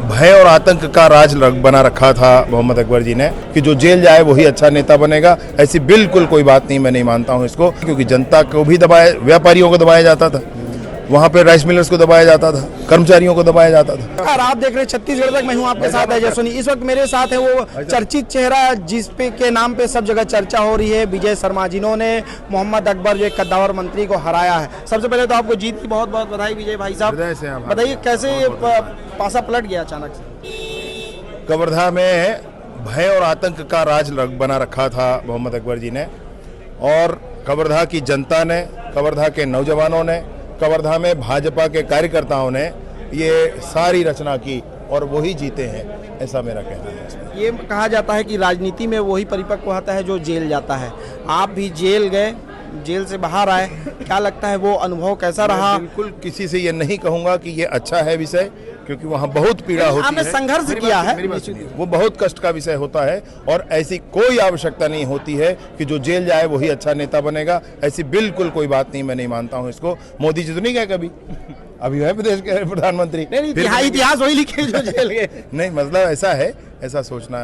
भय और आतंक का राज बना रखा था मोहम्मद अकबर जी ने कि जो जेल जाए वही अच्छा नेता बनेगा। ऐसी बिल्कुल कोई बात नहीं, मैं नहीं मानता हूं इसको, क्योंकि जनता को भी दबाया, व्यापारियों को दबाया जाता था, वहां पे राइस मिलर्स को दबाया जाता था, कर्मचारियों को दबाया जाता था। आप देख रहे हैं छत्तीसगढ़ तक, मैं हूं आपके साथ अजय सोनी। इस वक्त मेरे साथ है वो चर्चित चेहरा जिस पे के नाम पे सब जगह चर्चा हो रही है, विजय शर्मा, जिन्होंने मोहम्मद अकबर जो एक कद्दावर मंत्री को हराया है। सबसे पहले तो आपको जीत की बहुत बहुत बधाई विजय भाई साहब। बताइए कैसे ये पासा पलट गया अचानक से? कवर्धा में भय और आतंक का राज बना रखा था मोहम्मद अकबर जी ने, और कवर्धा की जनता ने, कवर्धा के नौजवानों ने, कवर्धा में भाजपा के कार्यकर्ताओं ने ये सारी रचना की और वही जीते हैं, ऐसा मेरा कहना है। ये कहा जाता है कि राजनीति में वही परिपक्व होता है जो जेल जाता है। आप भी जेल गए, जेल से बाहर आए, क्या लगता है वो अनुभव कैसा रहा? बिल्कुल किसी से ये नहीं कहूंगा कि ये अच्छा है विषय, क्योंकि वहाँ बहुत पीड़ा होती है। आपने संघर्ष किया है, वो बहुत कष्ट का विषय होता है, और ऐसी कोई आवश्यकता नहीं होती है कि जो जेल जाए वही अच्छा नेता बनेगा। ऐसी बिल्कुल कोई बात नहीं, मैं नहीं मानता हूँ इसको। मोदी जी तो नहीं गए कभी, अभी है प्रदेश के प्रधानमंत्री। नहीं, इतिहास वही लिखे जो जेल गए। नहीं, मतलब ऐसा है, ऐसा सोचना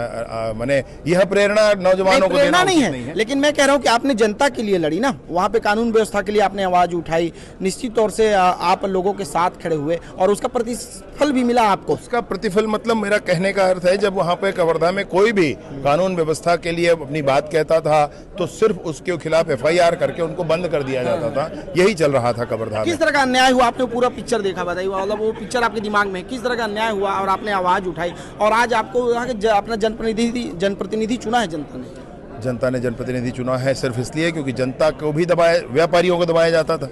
मैंने यह प्रेरणा नौजवानों को देना नहीं है। लेकिन मैं कह रहा हूं कि आपने जनता के लिए लड़ी ना, वहां पे कानून व्यवस्था के लिए आपने आवाज उठाई, निश्चित तौर से आप लोगों के साथ खड़े हुए और उसका प्रतिफल भी मिला आपको। उसका प्रतिफल मतलब मेरा कहने का अर्थ है, जब वहां पे कवर्धा में कोई भी कानून व्यवस्था के लिए अपनी बात कहता था तो सिर्फ उसके खिलाफ FIR करके उनको बंद कर दिया जाता था। यही चल रहा था कवर्धा में। किस तरह का अन्याय हुआ? आपने पूरा पिक्चर देखा, बताइए, मतलब वो पिक्चर आपके दिमाग में किस तरह का अन्याय हुआ और आपने आवाज उठाई, और आज आपको अपना जनप्रतिनिधि चुना है जनता ने। जनता ने जनप्रतिनिधि चुना है सिर्फ इसलिए क्योंकि जनता को भी दबाया, व्यापारियों को दबाया जाता था,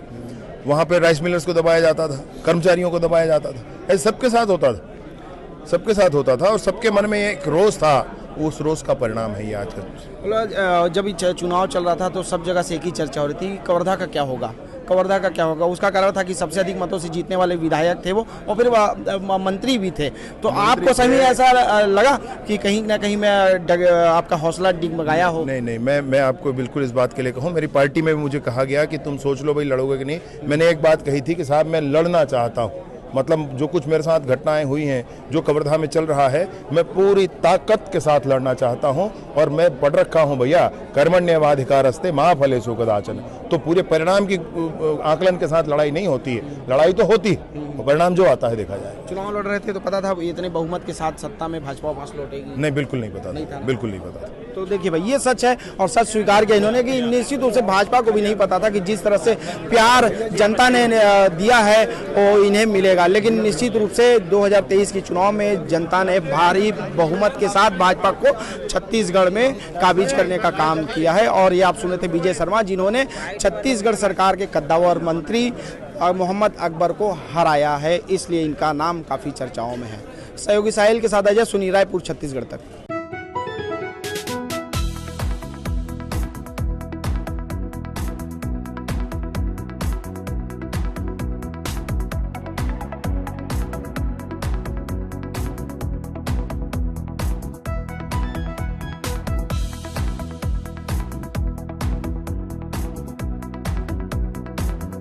वहाँ पे राइस मिलर्स को दबाया जाता था, कर्मचारियों को दबाया जाता था। ऐसे सबके साथ होता था, सबके साथ होता था, और सबके मन में एक रोष था। उस रोष का परिणाम है ये आज का। जब चुनाव चल रहा था तो सब जगह से एक ही चर्चा हो रही थी, कवर्धा का क्या होगा, कवर्धा का क्या होगा। उसका कारण था कि सबसे अधिक मतों से जीतने वाले विधायक थे वो, और फिर मंत्री भी थे। तो आपको सही ऐसा लगा कि कहीं ना कहीं मैं आपका हौसला डिगमगाया हो? नहीं, मैं आपको बिल्कुल इस बात के लिए कहूँ, मेरी पार्टी में भी मुझे कहा गया कि तुम सोच लो भाई लड़ोगे कि नहीं। मैंने एक बात कही थी कि साहब मैं लड़ना चाहता हूँ, मतलब जो कुछ मेरे साथ घटनाएं हुई हैं, जो कवर्धा में चल रहा है, मैं पूरी ताकत के साथ लड़ना चाहता हूं, और मैं पढ़ रखा हूं भैया, कर्मण्येवाधिकारस्ते मा फलेषु कदाचन। तो पूरे परिणाम की आकलन के साथ लड़ाई नहीं होती है, लड़ाई तो होती है, परिणाम जो आता है देखा जाए। चुनाव लड़ रहे थे तो पता था इतने बहुमत के साथ सत्ता में भाजपा वापस लौटेगी? नहीं, बिल्कुल नहीं पता था, बिल्कुल नहीं पता। तो देखिए भाई, ये सच है और सच स्वीकार किया इन्होंने कि निश्चित रूप से भाजपा को भी नहीं पता था कि जिस तरह से प्यार जनता ने दिया है वो इन्हें मिलेगा। लेकिन निश्चित रूप से 2023 के चुनाव में जनता ने भारी बहुमत के साथ भाजपा को छत्तीसगढ़ में काबिज करने का काम किया है। और ये आप सुने थे विजय शर्मा, जिन्होंने छत्तीसगढ़ सरकार के कद्दावर मंत्री मोहम्मद अकबर को हराया है, इसलिए इनका नाम काफी चर्चाओं में है। सहयोगी साहिल के साथ अजय सोनी, रायपुर, छत्तीसगढ़ तक।